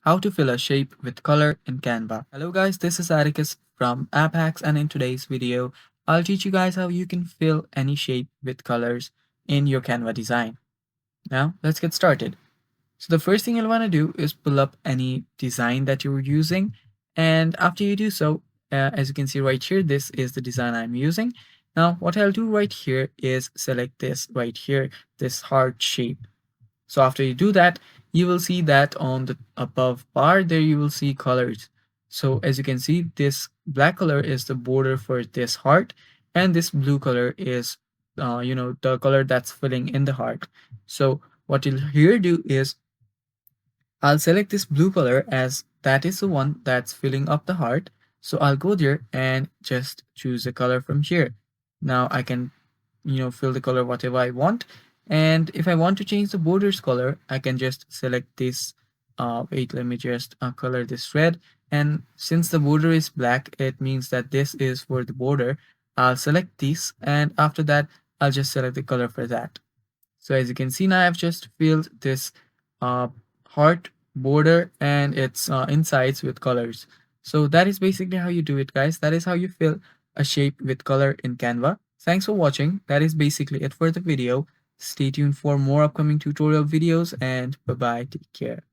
How to fill a shape with color in Canva. Hello guys, this is Atticus from App Hacks, and in today's video, I'll teach you guys how you can fill any shape with colors in your Canva design. Now, let's get started. So the first thing you'll want to do is pull up any design that you're using, and after you do so, as you can see right here, this is the design I'm using. Now, what I'll do right here is select this right here, this heart shape. So after you do that, you will see that on the above bar there you will see colors. So as you can see, this black color is the border for this heart, and this blue color is the color that's filling in the heart. So what you'll here do is I'll select this blue color as that is the one that's filling up the heart. So I'll go there and just choose a color from here. Now I can fill the color whatever I want, and if I want to change the borders color, I can just select this. Wait, let me just color this red, and since the border is black, it means that this is for the border. I'll select this, and after that I'll just select the color for that. So as you can see, now I've just filled this uh, heart border and its insides with colors. So that is basically how you do it, guys. That is how you fill a shape with color in Canva. Thanks for watching. That is basically it for the video. Stay tuned for more upcoming tutorial videos, and bye bye. Take care.